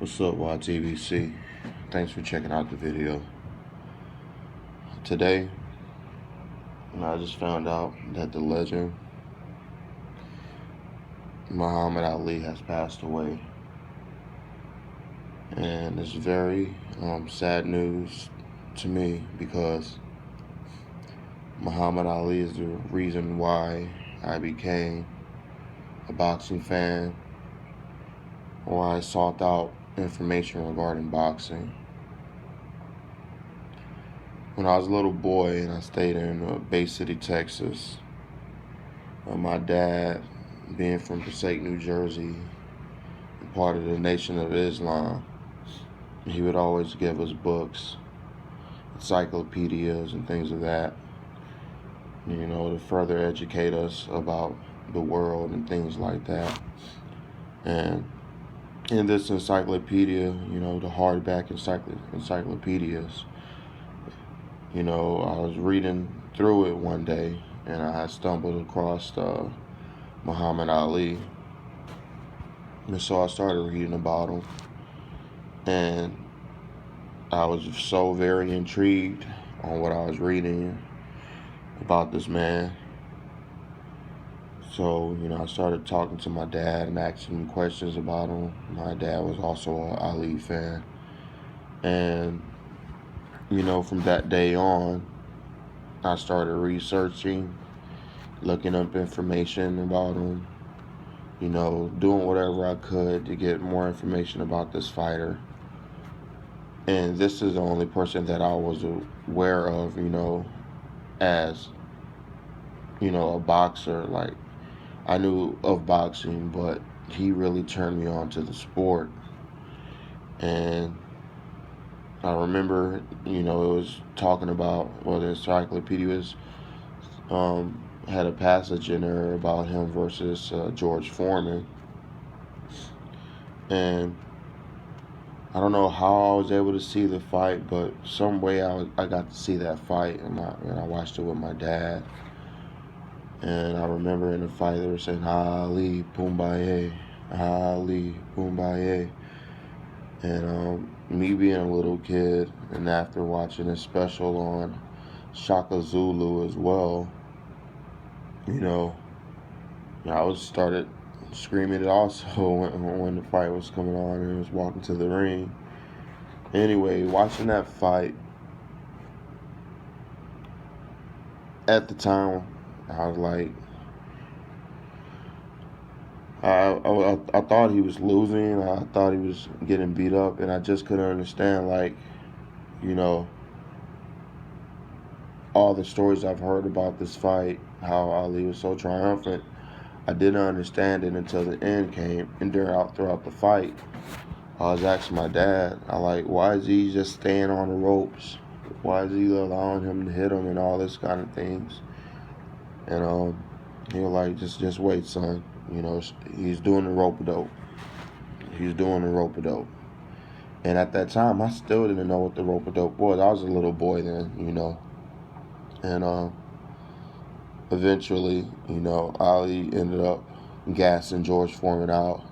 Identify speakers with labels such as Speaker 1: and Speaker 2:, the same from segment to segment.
Speaker 1: What's up, YTVC? Thanks for checking out the video. Today, I just found out that the legend Muhammad Ali has passed away. And it's very sad news to me because Muhammad Ali is the reason why I became a boxing fan, why I sought out information regarding boxing. When I was a little boy and I stayed in Bay City, Texas, my dad, being from Passaic, New Jersey, part of the Nation of Islam, he would always give us books, encyclopedias, and things of that, to further educate us about the world and things like that. And in this encyclopedia, the hardback encyclopedias, I was reading through it one day and I stumbled across Muhammad Ali. And so I started reading about him. And I was so very intrigued on what I was reading about this man. So, I started talking to my dad and asking him questions about him. My dad was also an Ali fan. And, from that day on, I started researching, looking up information about him, doing whatever I could to get more information about this fighter. And this is the only person that I was aware of, as, a boxer. Like, I knew of boxing, but he really turned me on to the sport. And I remember, it was talking about, the encyclopedia was, had a passage in there about him versus George Foreman. And I don't know how I was able to see the fight, but some way I got to see that fight, and I watched it with my dad. And I remember in the fight they were saying, Ali, Boombaye, Ali, Boombaye. And me being a little kid, and after watching a special on Shaka Zulu as well, I was started screaming it also when the fight was coming on and he was walking to the ring. Anyway, watching that fight, at the time, I was like, I thought he was losing. I thought he was getting beat up, and I just couldn't understand, all the stories I've heard about this fight, how Ali was so triumphant. I didn't understand it until the end came, and throughout the fight, I was asking my dad, why is he just staying on the ropes? Why is he allowing him to hit him and all this kind of things? And he was like, just wait, son. He's doing the rope-a-dope. He's doing the rope-a-dope. And at that time, I still didn't know what the rope-a-dope was. I was a little boy then, And eventually, Ali ended up gassing George Foreman out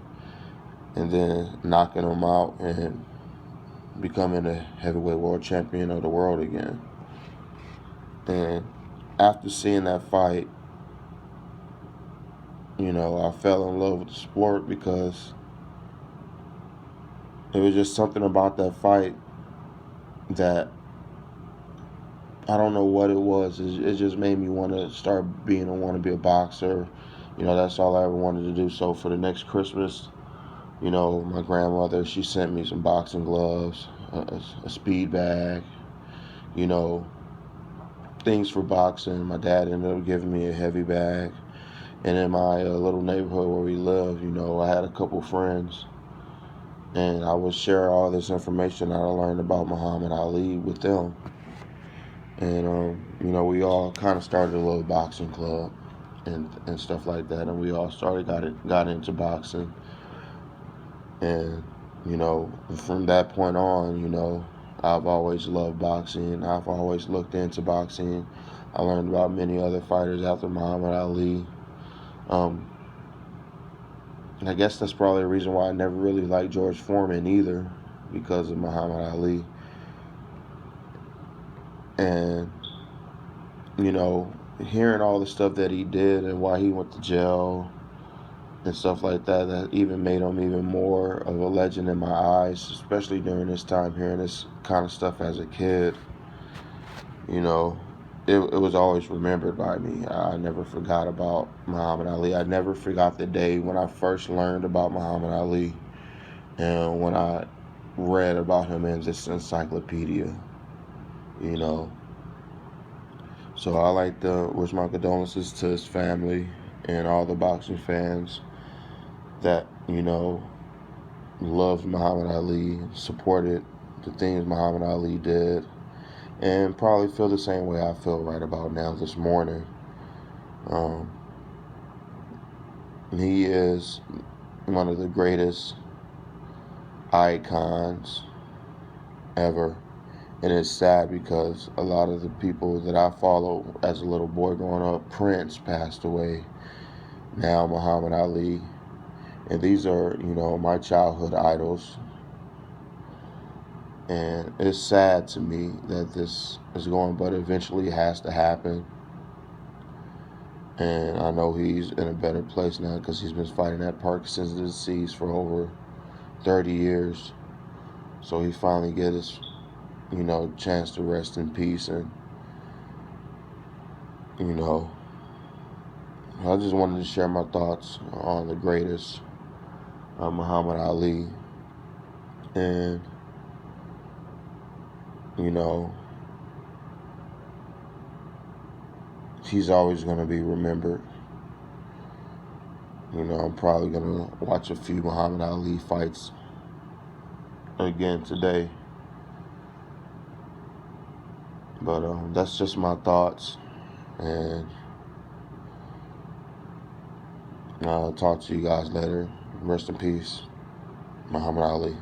Speaker 1: and then knocking him out and becoming a heavyweight world champion of the world again. And after seeing that fight, I fell in love with the sport because it was just something about that fight that I don't know what it was. It just made me want to be a boxer. That's all I ever wanted to do. So for the next Christmas, my grandmother, she sent me some boxing gloves, a speed bag, things for boxing. My dad ended up giving me a heavy bag. And in my little neighborhood where we live, I had a couple friends. And I would share all this information that I learned about Muhammad Ali with them. And, we all kind of started a little boxing club and stuff like that. And we all got into boxing. And, from that point on, I've always loved boxing. I've always looked into boxing. I learned about many other fighters after Muhammad Ali. I guess that's probably the reason why I never really liked George Foreman either, because of Muhammad Ali. And, you know, hearing all the stuff that he did and why he went to jail and stuff like that, that even made him even more of a legend in my eyes, especially during this time, hearing this kind of stuff as a kid. You know, it was always remembered by me. I never forgot about Muhammad Ali. I never forgot the day when I first learned about Muhammad Ali and when I read about him in this encyclopedia, you know. So I like to wish my condolences to his family and all the boxing fans that, you know, loved Muhammad Ali, supported the things Muhammad Ali did, and probably feel the same way I feel right about now this morning. Um, he is one of the greatest icons ever. And it's sad because a lot of the people that I follow as a little boy growing up, Prince passed away, now Muhammad Ali. And these are, you know, my childhood idols. And it's sad to me that this is going, but eventually it has to happen. And I know he's in a better place now because he's been fighting that Parkinson's disease for over 30 years. So he finally get his, you know, chance to rest in peace. And, you know, I just wanted to share my thoughts on the greatest, Muhammad Ali. And, you know, he's always going to be remembered. You know, I'm probably going to watch a few Muhammad Ali fights again today. But that's just my thoughts. And I'll talk to you guys later. Rest in peace, Muhammad Ali.